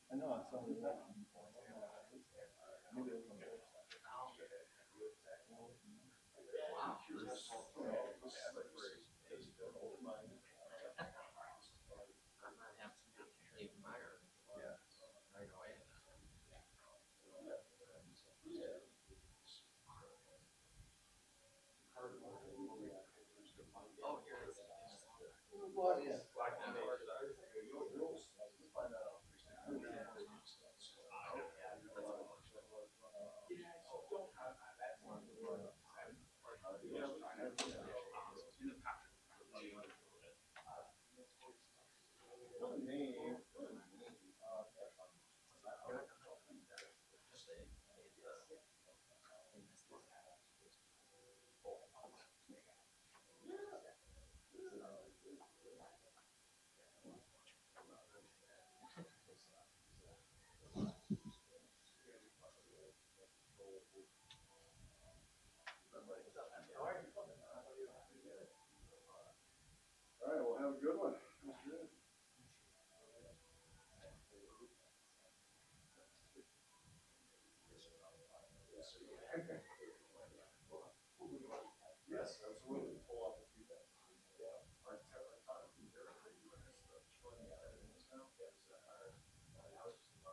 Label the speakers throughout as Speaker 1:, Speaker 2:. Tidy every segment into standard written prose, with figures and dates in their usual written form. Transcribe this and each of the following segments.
Speaker 1: I know on some of the veteran points, maybe it was on the other side.
Speaker 2: Wow. I'm not having Dave Meyer.
Speaker 1: Yeah.
Speaker 2: Right away. Oh, here it is.
Speaker 1: Well, yeah. We'll find out. All right, well, have a good one. Yes, absolutely. Pull off a few things. Yeah. Our time they're doing this showing the evidence now.
Speaker 2: So there's no need for me to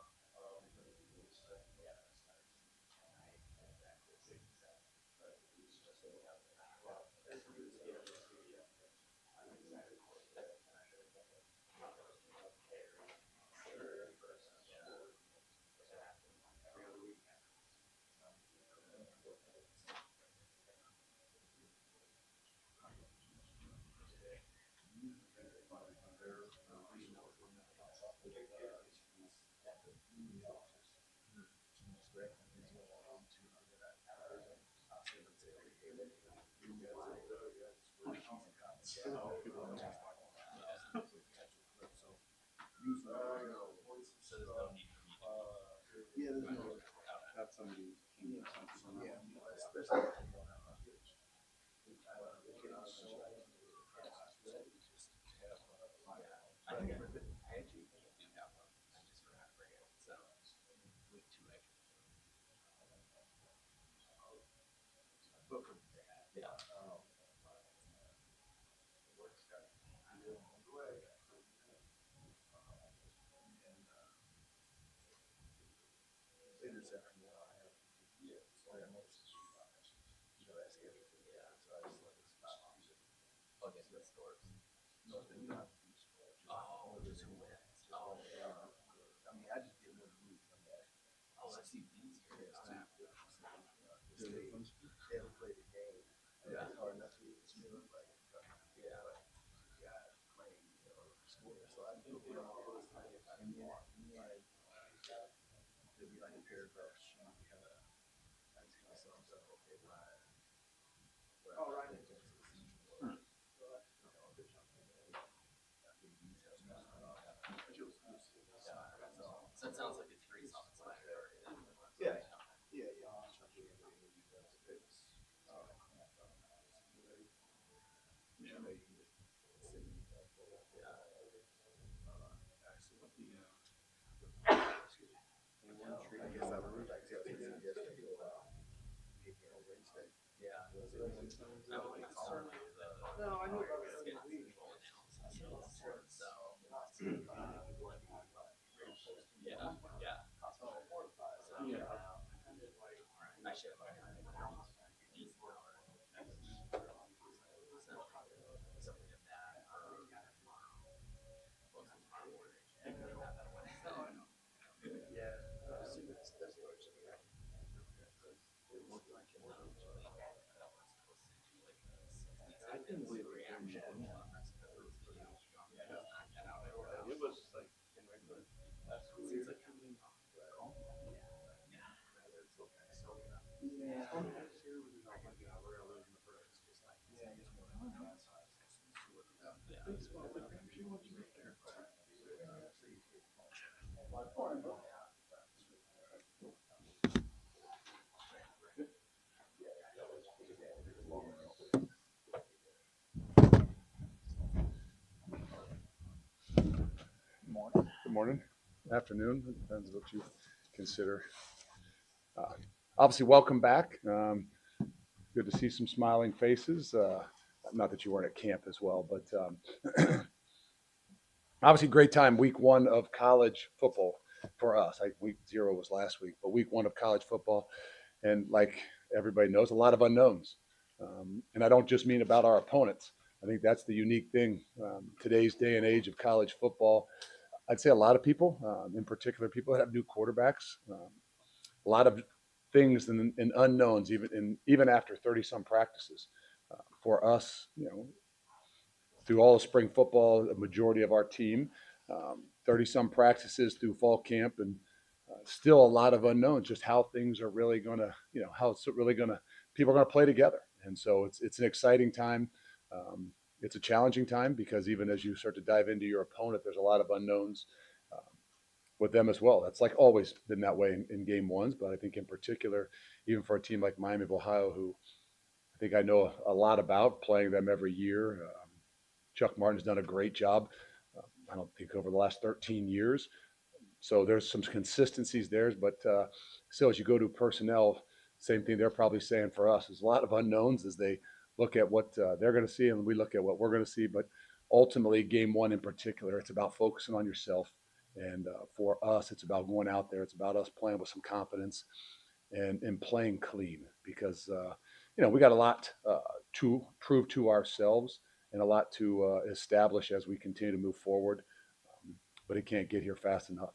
Speaker 1: Yeah, there's no. Have somebody. Yeah, especially.
Speaker 2: I think I actually do have one. I just forgot to bring it. So with two extra. Yeah.
Speaker 1: Later this afternoon, I have. Yeah. So I got most of the street runners. I scheduled for that. So I just let this
Speaker 2: Plug into the stores.
Speaker 1: No, then you don't have to do sport.
Speaker 2: Oh, just who wins. Oh,
Speaker 1: Yeah. I mean, I just get one of these.
Speaker 2: oh, that's even easier.
Speaker 1: They haven't played the game.
Speaker 2: Yeah.
Speaker 1: It's hard enough to get smooth, like,
Speaker 2: Yeah.
Speaker 1: guys playing, score. So I do it all those times. And then, there'll be like a paragraph sheet, kind of, I just kind of sums up, okay, why. Oh, right.
Speaker 2: So it sounds like it's pretty self-explanatory.
Speaker 1: Yeah. Yeah, yeah. I guess I would like to tell you yesterday. On Wednesday.
Speaker 2: Yeah. I would certainly
Speaker 1: No, I know about
Speaker 2: the
Speaker 1: it.
Speaker 2: So yeah, yeah. I should have something of that.
Speaker 1: Yeah, that's what I couldn't believe it. It was like in regular. That's weird.
Speaker 3: Good morning. afternoon. It depends what you consider. Uh, Obviously, welcome back. Good to see some smiling faces. Not that you weren't at camp as well, but obviously, great time. Week one of college football for us. Week zero was last week, but week one of college football. And like everybody knows, a lot of unknowns. And I don't just mean about our opponents. I think that's the unique thing. Today's day and age of college football, I'd say a lot of people, in particular, people that have new quarterbacks, a lot of things and unknowns, even after 30 some practices. For us, through all of spring football, a majority of our team, 30 some practices through fall camp, and still a lot of unknowns, just how things are really going to, how it's really going to, people are going to play together. And so it's an exciting time. It's a challenging time because even as you start to dive into your opponent, there's a lot of unknowns um, with them as well. That's like always been that way in game ones, but I think in particular, even for a team like Miami of Ohio, who I think I know a lot about playing them every year. Chuck Martin's done a great job. I don't think over the last 13 years. So there's some consistencies there, but still, as you go to personnel, same thing they're probably saying for us. There's a lot of unknowns as they look at what they're going to see, and we look at what we're going to see. But ultimately, game one in particular, it's about focusing on yourself. And for us, it's about going out there. It's about us playing with some confidence and playing clean because we got a lot to prove to ourselves and a lot to establish as we continue to move forward. But it can't get here fast enough.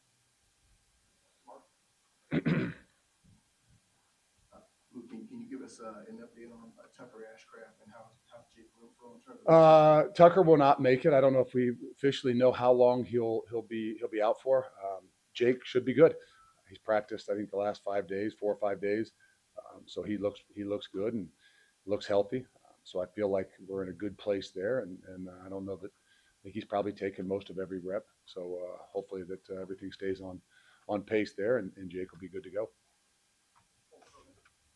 Speaker 1: Luke, can you give us an update on Tucker Ashcraft and how's Jake Renfro in terms of
Speaker 3: Tucker will not make it. I don't know if we officially know how long he'll be out for. Jake should be good. He's practiced, I think, the last 5 days, 4 or 5 days. So he looks good and looks healthy. So I feel like we're in a good place there, and I don't know that. I think he's probably taken most of every rep. So hopefully that everything stays on pace there, and Jake will be good to go.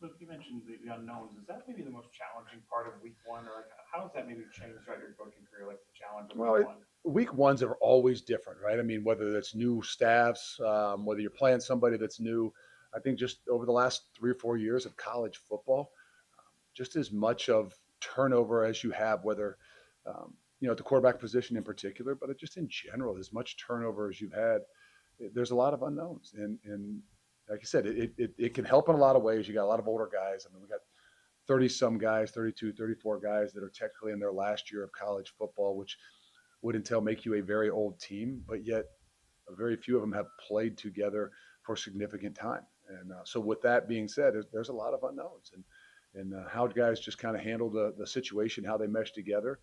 Speaker 4: Luke, you mentioned the unknowns. Is that maybe the most challenging part of week one, or like, how has that maybe changed throughout your coaching career, like the challenge of
Speaker 3: Well,
Speaker 4: week one?
Speaker 3: week ones are always different, right? I mean, whether that's new staffs, whether you're playing somebody that's new. I think just over the last 3 or 4 years of college football, just as much of turnover as you have, whether at the quarterback position in particular, but just in general, as much turnover as you've had, there's a lot of unknowns, and like I said, it can help in a lot of ways. You got a lot of older guys. I mean, we got 30 some guys, 32, 34 guys that are technically in their last year of college football, which would entail make you a very old team, but yet very few of them have played together for significant time. And so, with that being said, there's a lot of unknowns, and how guys just kind of handle the situation, how they mesh together.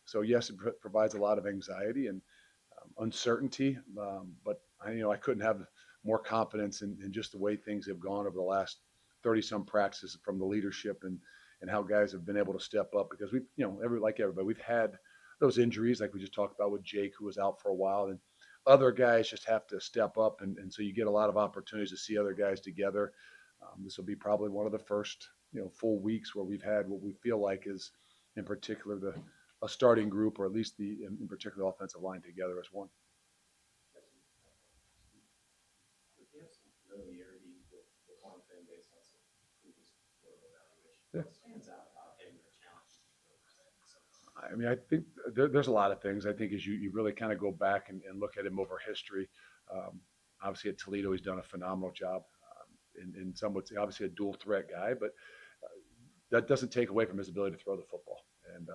Speaker 3: So yes, it provides a lot of anxiety and uncertainty, but I couldn't have more confidence in just the way things have gone over the last 30 some practices from the leadership and how guys have been able to step up because we've like everybody, we've had those injuries like we just talked about with Jake, who was out for a while, and other guys just have to step up, and so you get a lot of opportunities to see other guys together. This will be probably one of the first full weeks where we've had what we feel like is in particular a starting group, or at least the in particular offensive line together as one.
Speaker 2: Would you have some familiarity with one thing based on some previous evaluation?
Speaker 3: Yeah.
Speaker 2: What stands out about him or challenge?
Speaker 3: I mean, I think there's a lot of things. I think as you really kind of go back and look at him over history, obviously at Toledo, he's done a phenomenal job. In some would say, obviously a dual threat guy, but that doesn't take away from his ability to throw the football. And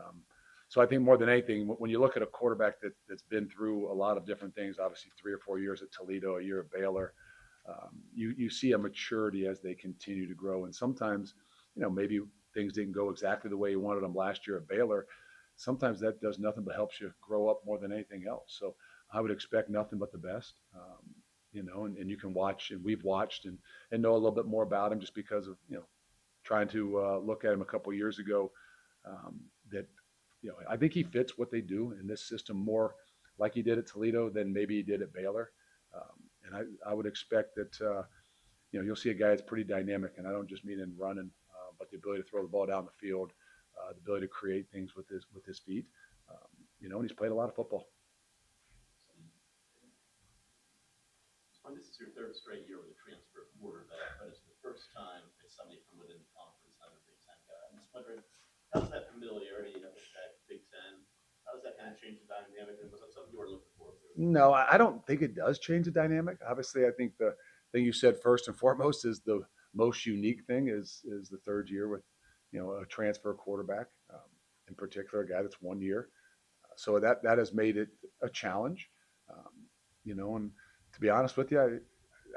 Speaker 3: so I think more than anything, when you look at a quarterback that's been through a lot of different things, obviously 3 or 4 years at Toledo, a year at Baylor, you see a maturity as they continue to grow. And sometimes, maybe things didn't go exactly the way you wanted them last year at Baylor. Sometimes that does nothing but helps you grow up more than anything else. So I would expect nothing but the best. And you can watch, and we've watched and know a little bit more about him just because of trying to look at him a couple of years ago. That I think he fits what they do in this system more like he did at Toledo than maybe he did at Baylor. And I would expect that you'll see a guy that's pretty dynamic, and I don't just mean in running, but the ability to throw the ball down the field, the ability to create things with his feet. And he's played a lot of football.
Speaker 2: wondering, how's that familiarity of that Big Ten? How does that kind of change the dynamic? And was that something you were looking forward to?
Speaker 3: No, I don't think it does change the dynamic. Obviously, I think the thing you said first and foremost is the most unique thing is the third year with, a transfer quarterback, in particular, a guy that's 1 year. So that has made it a challenge. And to be honest with you,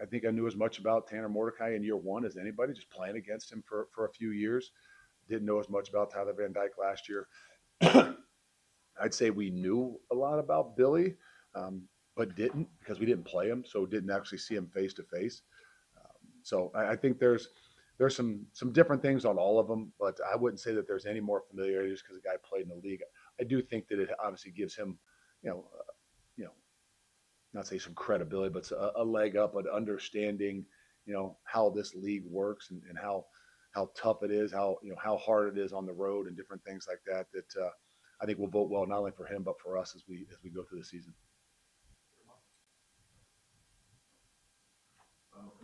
Speaker 3: I think I knew as much about Tanner Mordecai in year one as anybody, just playing against him for a few years. Didn't know as much about Tyler Van Dyke last year. I'd say we knew a lot about Billy, um, but didn't because we didn't play him, so didn't actually see him face to face. So I think there's some different things on all of them, but I wouldn't say that there's any more familiarity just because the guy played in the league. I do think that it obviously gives him, you know, you know, not say some credibility, but a leg up, an understanding, how this league works and how tough it is, how hard it is on the road and different things like that. That I think will vote well not only for him but for us as we go through the season.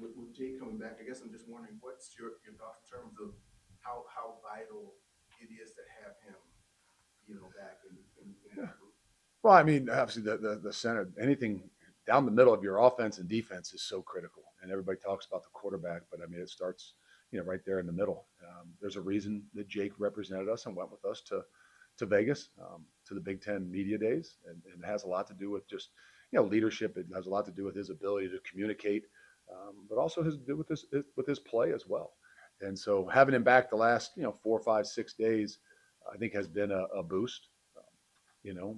Speaker 5: With Jake coming back, I guess I'm just wondering what's your thoughts in terms of how vital it is to have him, back in that group.
Speaker 3: Well, I mean, obviously the center, anything down the middle of your offense and defense is so critical, and everybody talks about the quarterback, but I mean, it starts, right there in the middle. There's a reason that Jake represented us and went with us to Vegas, to the Big Ten media days, and it has a lot to do with just leadership. It has a lot to do with his ability to communicate, but also has to do with his play as well. And so having him back the last 4, 5, 6 days, I think has been a boost.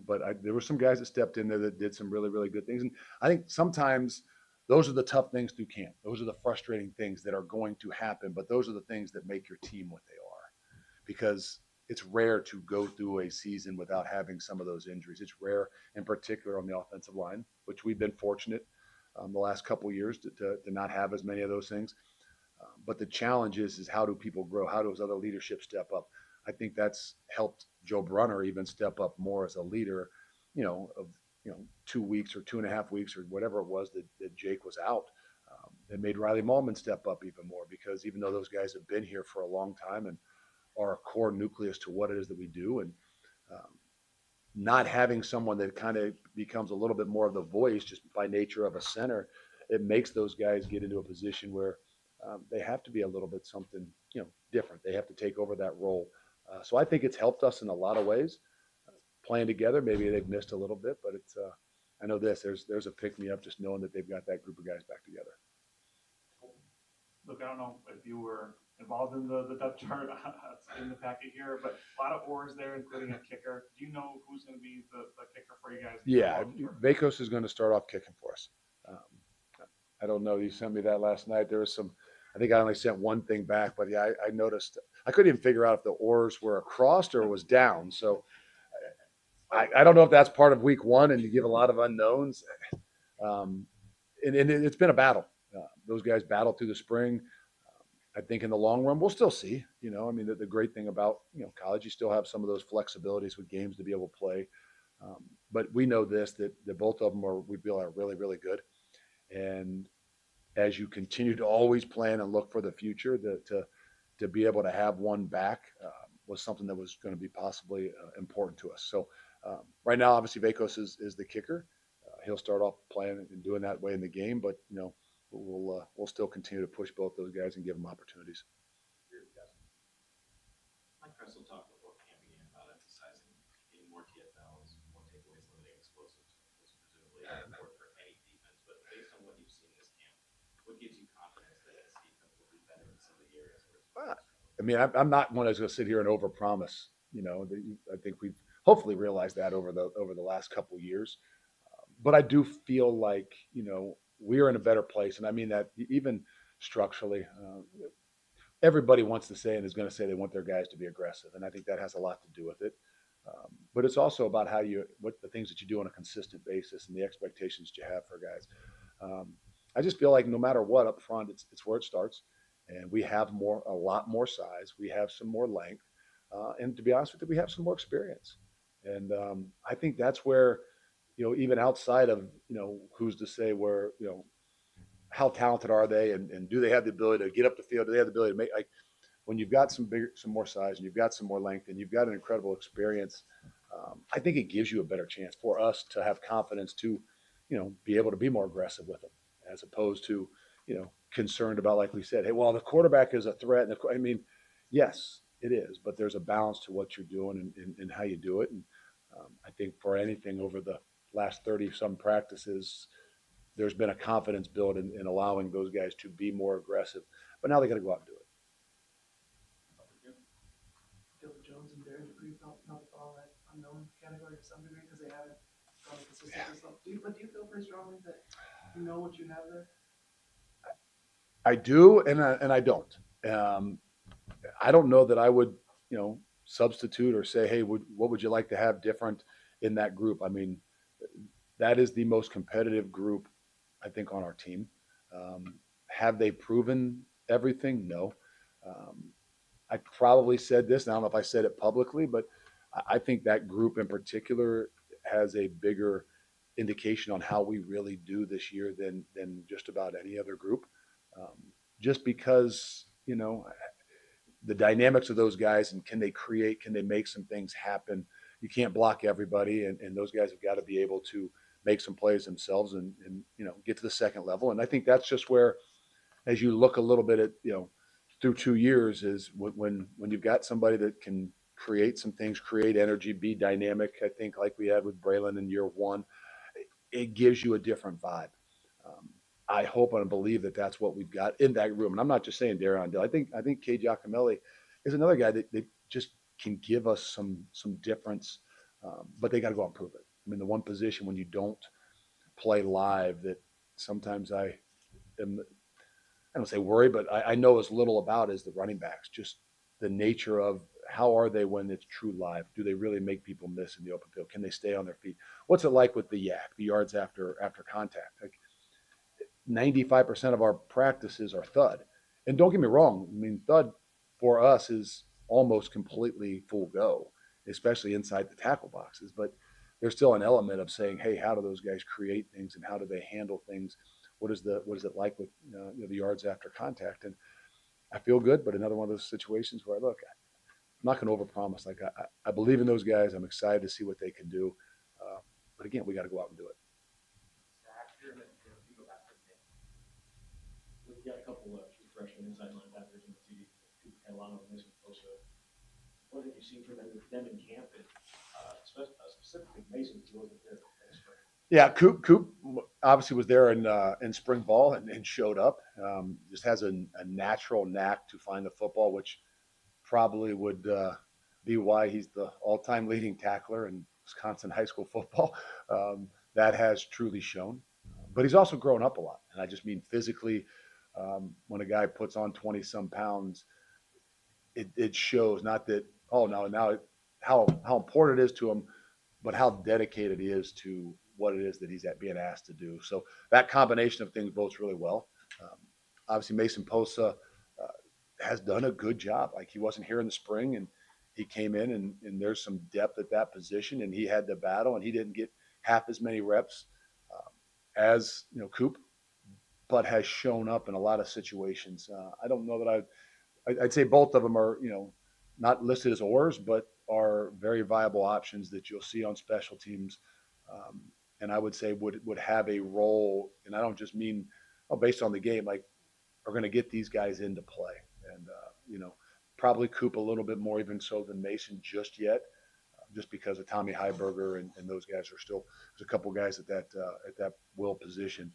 Speaker 3: But there were some guys that stepped in there that did some really, really good things. And I think sometimes those are the tough things through camp. Those are the frustrating things that are going to happen, but those are the things that make your team what they are, because it's rare to go through a season without having some of those injuries. It's rare, in particular on the offensive line, which we've been fortunate the last couple of years to not have as many of those things. But the challenge is how do people grow? How does other leadership step up? I think that's helped Joe Brunner even step up more as a leader, of 2 weeks or 2.5 weeks or whatever it was that Jake was out. It made Riley Mahlman step up even more, because even though those guys have been here for a long time and are a core nucleus to what it is that we do, and not having someone that kind of becomes a little bit more of the voice just by nature of a center, it makes those guys get into a position where they have to be a little bit something different. They have to take over that role. So I think it's helped us in a lot of ways. Playing together, maybe they've missed a little bit, but it's. I know there's a pick me up just knowing that they've got that group of guys back together.
Speaker 4: Look, I don't know if you were involved in the depth chart in the packet here, but a lot of oars there, including a kicker. Do you know who's going to be the kicker for you guys?
Speaker 3: Yeah, Vakos is going to start off kicking for us. I don't know. You sent me that last night. There was some. I think I only sent one thing back, but yeah, I noticed. I couldn't even figure out if the oars were across or was down. So I don't know if that's part of week one, and you give a lot of unknowns. And it's been a battle. Those guys battled through the spring. I think in the long run, we'll still see. I mean, the great thing about college, you still have some of those flexibilities with games to be able to play. But we know that both of them we feel are really, really good. And as you continue to always plan and look for the future, to be able to have one back was something that was going to be possibly important to us. So right now, obviously, Vakos is the kicker. He'll start off playing and doing that way in the game, but we'll still continue to push both those guys and give them opportunities.
Speaker 2: Mike Kressel talked before camp began about emphasizing getting more TFLs, more takeaways, limiting explosives, which is presumably important for any defense. But based on what you've seen this camp, what gives you confidence that this defense will be better in some of the areas where it's
Speaker 3: I mean, I'm not one that's going to sit here and overpromise. I think we've hopefully realized that over the last couple of years. But I do feel like we are in a better place, and I mean that even structurally. Everybody wants to say and is going to say they want their guys to be aggressive, and I think that has a lot to do with it. But it's also about what the things that you do on a consistent basis and the expectations that you have for guys. I just feel like no matter what up front, it's where it starts, and we have a lot more size, we have some more length, and to be honest with you, we have some more experience, and I think that's where even outside of who's to say where how talented are they, and do they have the ability to get up the field? Do they have the ability to make when you've got some more size, and you've got some more length, and you've got an incredible experience, I think it gives you a better chance for us to have confidence to, be able to be more aggressive with them, as opposed to, concerned about, like we said, hey, well, the quarterback is a threat. And I mean, yes, it is, but there's a balance to what you're doing and how you do it. And I think for anything over the last 30 some practices, there's been a confidence build in allowing those guys to be more aggressive. But now they got to go out and do it.
Speaker 6: Dylan Jones and Darren Dupree felt fall that unknown category to some degree because they haven't gone consistently. So, do you feel pretty strongly that you know what you have there?
Speaker 3: I do, and I don't. I don't know that I would, substitute or say, hey, what would you like to have different in that group? I mean, that is the most competitive group, I think, on our team. Have they proven everything? No. I probably said this, and I don't know if I said it publicly, but I think that group in particular has a bigger indication on how we really do this year than just about any other group. Just because, the dynamics of those guys, and can they make some things happen? You can't block everybody, and those guys have got to be able to make some plays themselves and get to the second level. And I think that's just where, as you look a little bit at, through 2 years, is when you've got somebody that can create some things, create energy, be dynamic. I think like we had with Braylon in year one, it gives you a different vibe. I hope and believe that that's what we've got in that room. And I'm not just saying Darren Dill. I think Kay Giacomelli is another guy that just can give us some difference, but they got to go out and prove it. I mean, the one position when you don't play live that sometimes I don't say worry, but I know as little about is the running backs. Just the nature of how are they when it's true live? Do they really make people miss in the open field? Can they stay on their feet? What's it like with the yak, the yards after contact? Like 95% of our practices are thud. And don't get me wrong, I mean, thud for us is almost completely full go, especially inside the tackle boxes. But there's still an element of saying, hey, how do those guys create things and how do they handle things? What is it like with the yards after contact? And I feel good, but another one of those situations where I'm not going to overpromise. Like I believe in those guys. I'm excited to see what they can do. But again, we got to go out and do it.
Speaker 1: We've got a couple of true freshmen inside linebackers in the TD, Catalano and Mason Bosa. What have you seen from them in camp? And specifically Mason, because he wasn't there in spring.
Speaker 3: Yeah, Coop obviously was there in spring ball and showed up. Just has a natural knack to find the football, which probably would be why he's the all-time leading tackler in Wisconsin high school football. That has truly shown. But he's also grown up a lot, and I just mean physically. When a guy puts on 20-some pounds, it shows. Not that now how important it is to him, but how dedicated he is to what it is that he's being asked to do. So that combination of things bodes really well. Obviously, Mason Bosa has done a good job. Like, he wasn't here in the spring, and he came in, and there's some depth at that position, and he had to battle, and he didn't get half as many reps as Coop, but has shown up in a lot of situations. I don't know that I'd say both of them are not listed as oars, but are very viable options that you'll see on special teams. And I would say would have a role, and I don't just mean based on the game, like are going to get these guys into play, and probably Coop a little bit more even so than Mason just yet, just because of Tommy Heiberger and those guys are still. There's a couple guys at that will position,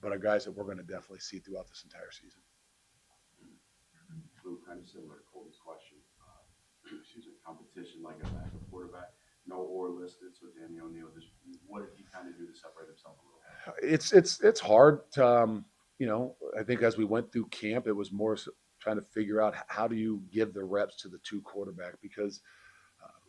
Speaker 3: but are guys that we're going to definitely see throughout this entire season.
Speaker 7: Luke, kind of similar to Colby's question. Competition like a backup quarterback. No or listed, so Danny O'Neal, just what did he kind of do to separate himself a little bit?
Speaker 3: It's hard. I think as we went through camp, it was more trying to figure out how do you give the reps to the two quarterback, because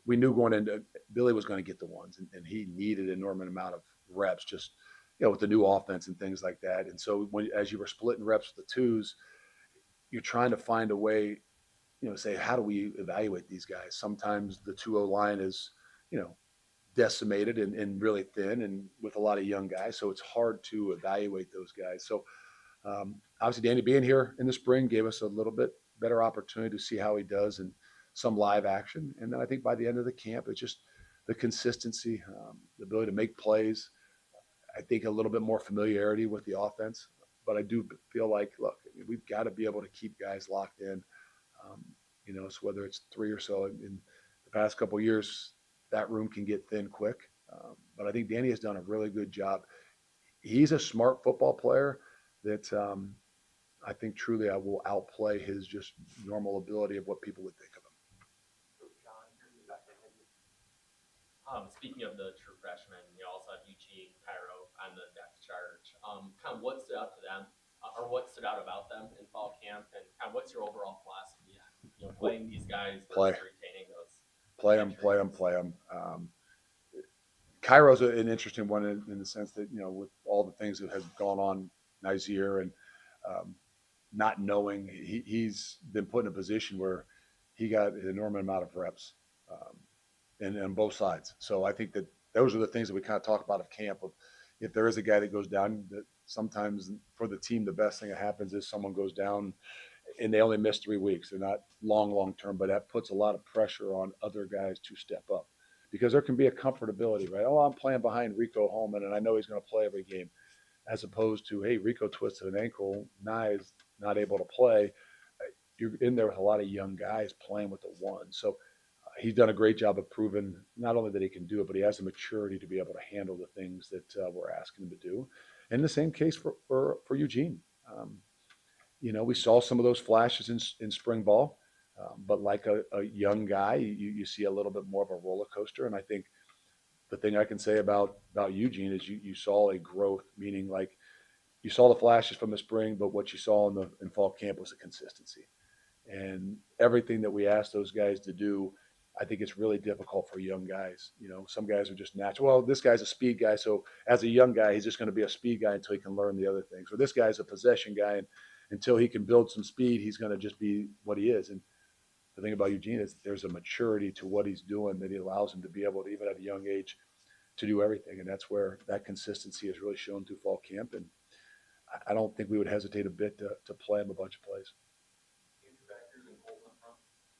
Speaker 3: we knew going into Billy was going to get the ones, and he needed an enormous amount of reps, just with the new offense and things like that. And so as you were splitting reps with the twos, you're trying to find a way, say, how do we evaluate these guys? Sometimes the 2-0 line is, decimated and really thin and with a lot of young guys. So it's hard to evaluate those guys. So obviously Danny being here in the spring gave us a little bit better opportunity to see how he does in some live action. And then I think by the end of the camp, it's just the consistency, the ability to make plays. I think a little bit more familiarity with the offense. But I do feel like, look, we've got to be able to keep guys locked in. Um, so whether it's 3 or so in the past couple of years, that room can get thin quick. But I think Danny has done a really good job. He's a smart football player that I think truly I will outplay his just normal ability of what people would think of him.
Speaker 8: Speaking of the true freshmen, you also have Eugene, Cairo on the depth chart. Kind of what stood out to them, or what stood out about them in fall camp, and kind of what's your overall philosophy on playing these guys versus retaining those?
Speaker 3: Play them. Cairo's an interesting one in the sense that, with all the things that have gone on Nizier and not knowing, he's been put in a position where he got an enormous amount of reps and on both sides. So I think that those are the things that we kind of talk about of camp. Of if there is a guy that goes down, that sometimes for the team, the best thing that happens is someone goes down and they only miss 3 weeks. They're not long term, but that puts a lot of pressure on other guys to step up because there can be a comfortability, right? Oh, I'm playing behind Rico Holman and I know he's going to play every game, as opposed to, hey, Rico twisted an ankle, Nye's not able to play. You're in there with a lot of young guys playing with the one. So he's done a great job of proving not only that he can do it, but he has the maturity to be able to handle the things that we're asking him to do. And the same case for Eugene. We saw some of those flashes in spring ball, but like a young guy, you see a little bit more of a roller coaster. And I think the thing I can say about Eugene is you saw a growth, meaning like you saw the flashes from the spring, but what you saw in fall camp was a consistency. And everything that we asked those guys to do, I think it's really difficult for young guys. Some guys are just natural. Well, this guy's a speed guy, so as a young guy, he's just going to be a speed guy until he can learn the other things. Or this guy's a possession guy, and until he can build some speed, he's going to just be what he is. And the thing about Eugene is there's a maturity to what he's doing that he allows him to be able to, even at a young age, to do everything. And that's where that consistency is really shown through fall camp. And I don't think we would hesitate a bit to play him a bunch of plays.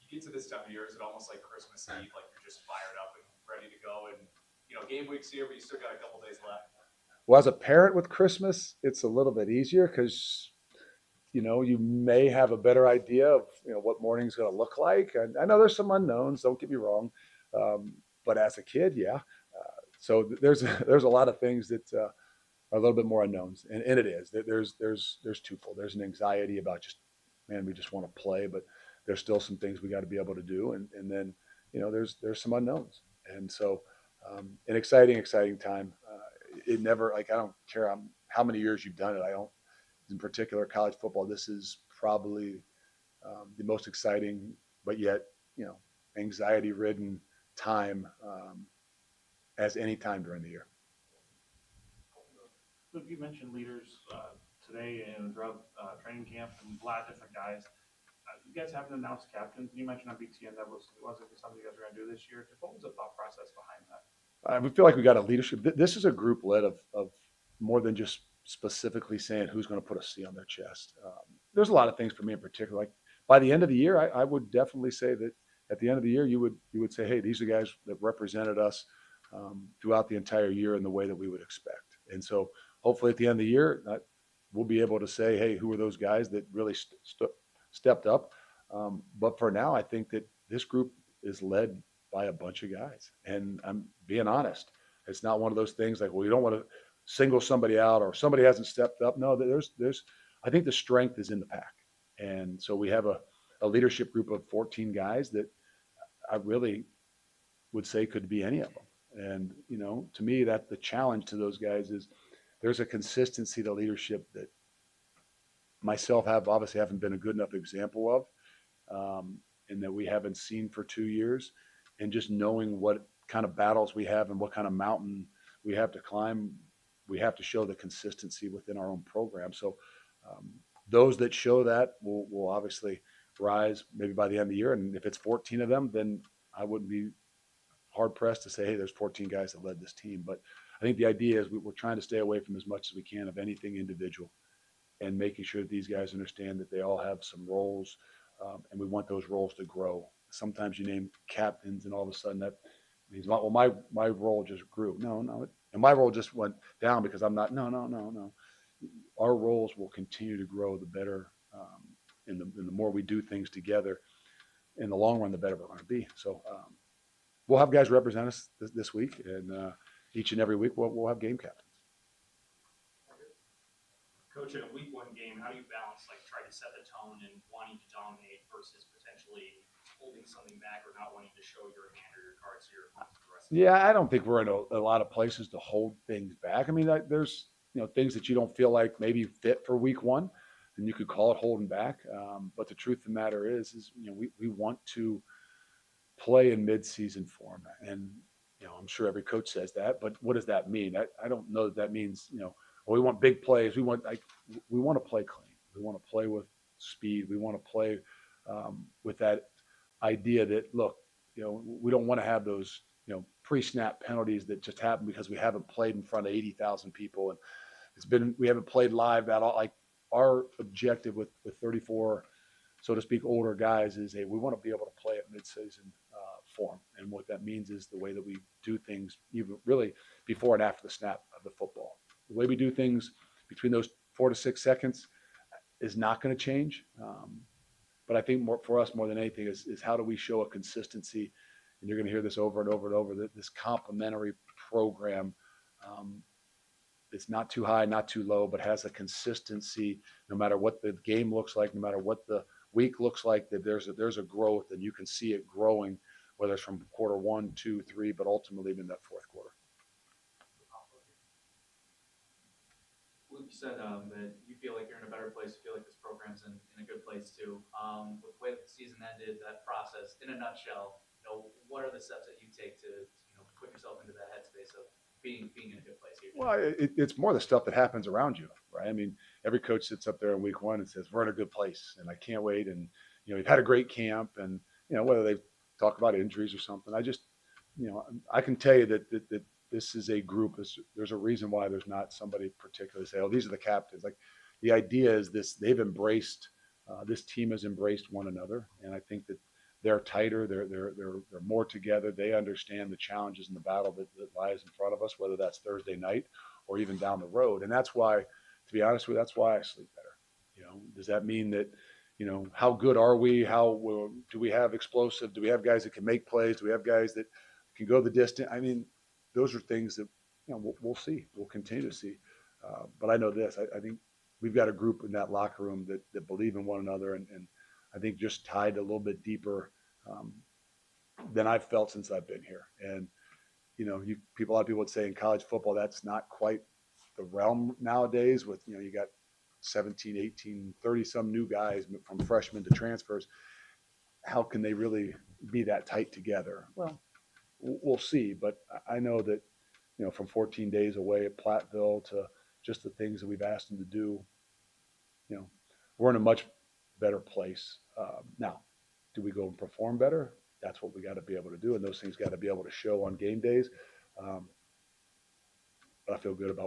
Speaker 4: You get to this time of year, is it almost like Christmas Eve, like you're just fired up and ready to go, and game week's here, but you still got a couple days left?
Speaker 3: Well, as a parent with Christmas, it's a little bit easier because you may have a better idea of what morning's going to look like. And I know there's some unknowns. Don't get me wrong, but as a kid, yeah. So there's a lot of things that are a little bit more unknowns, and it is. There's twofold. There's an anxiety about just, man, we just want to play, but there's still some things we got to be able to do, and then there's some unknowns, and so an exciting time. It never, like, I don't care how many years you've done it. I don't, in particular college football. This is probably the most exciting, but yet anxiety-ridden time as any time during the year.
Speaker 4: Luke, you mentioned leaders today and throughout training camp, and a lot of different guys. You guys haven't announced captains. You mentioned on BTN that wasn't something you guys were going to do this year. What was the thought process behind that?
Speaker 3: We feel like we got a leadership. This is a group led of more than just specifically saying who's going to put a C on their chest. There's a lot of things for me in particular. Like by the end of the year, I would definitely say that at the end of the year, you would say, hey, these are guys that represented us throughout the entire year in the way that we would expect. And so hopefully at the end of the year, we'll be able to say, hey, who are those guys that really stepped up? But for now, I think that this group is led by a bunch of guys. And I'm being honest. It's not one of those things like, well, you don't want to single somebody out or somebody hasn't stepped up. No, I think the strength is in the pack. And so we have a leadership group of 14 guys that I really would say could be any of them. And, to me, that the challenge to those guys is there's a consistency to leadership that myself obviously haven't been a good enough example of, and that we haven't seen for 2 years. And just knowing what kind of battles we have and what kind of mountain we have to climb, we have to show the consistency within our own program. So those that show that will obviously rise maybe by the end of the year. And if it's 14 of them, then I wouldn't be hard pressed to say, hey, there's 14 guys that led this team. But I think the idea is we're trying to stay away from as much as we can of anything individual and making sure that these guys understand that they all have some roles and we want those roles to grow. Sometimes you name captains, and all of a sudden that means, well, my role just grew. No, and my role just went down because I'm not. No. Our roles will continue to grow. The better, and the more we do things together, in the long run, the better we're going to be. So we'll have guys represent us this week, and each and every week we'll have game captains.
Speaker 9: Coach, in a week one game, how do you balance like trying to set the tone and wanting to dominate versus potentially holding something back or not wanting to show your hand or your cards to your opponent for the rest of the
Speaker 3: Yeah, I don't think we're in a lot of places to hold things back. I mean, there's things that you don't feel like maybe fit for week one, and you could call it holding back. But the truth of the matter is we want to play in mid-season form, and I'm sure every coach says that. But what does that mean? I don't know that means well, we want big plays. We want to play clean. We want to play with speed. We want to play with that idea that look, we don't want to have those pre-snap penalties that just happen because we haven't played in front of 80,000 people, and we haven't played live at all. Like our objective with 34, so to speak, older guys is we want to be able to play at midseason form, and what that means is the way that we do things, even really before and after the snap of the football. The way we do things between those 4 to 6 seconds is not going to change. But I think for us more than anything is how do we show a consistency, and you're going to hear this over and over and over, that this complementary program it's not too high, not too low, but has a consistency no matter what the game looks like, no matter what the week looks like, that there's a growth, and you can see it growing, whether it's from quarter 1, 2, 3, but ultimately in that fourth quarter.
Speaker 9: Luke, you said that you feel like you're in a better place. You feel like this program's in a good place too. With the way that the season ended, that process, in a nutshell, what are the steps that you take to put yourself into that headspace of being in a good place here?
Speaker 3: Well, it's more the stuff that happens around you, right? I mean, every coach sits up there in week one and says, we're in a good place, and I can't wait. And, you've had a great camp, and, whether they talk about injuries or something, I just, I can tell you that this is a group. There's a reason why there's not somebody particularly say, oh, these are the captains. Like the idea is they've embraced, this team has embraced one another. And I think that they're tighter, they're more together. They understand the challenges and the battle that lies in front of us, whether that's Thursday night or even down the road. And that's why, to be honest with you, that's why I sleep better. Does that mean that, how good are we? How do we have explosive? Do we have guys that can make plays? Do we have guys that can go the distance? I mean, those are things that we'll see. We'll continue to see. But I know this. I think we've got a group in that locker room that believe in one another, and I think just tied a little bit deeper than I've felt since I've been here. And a lot of people would say in college football that's not quite the realm nowadays. With you got 17, 18, 30 some new guys from freshmen to transfers. How can they really be that tight together? Well, we'll see. But I know that from 14 days away at Platteville to just the things that we've asked them to do, we're in a much better place. Now, do we go and perform better? That's what we got to be able to do, and those things got to be able to show on game days. But I feel good about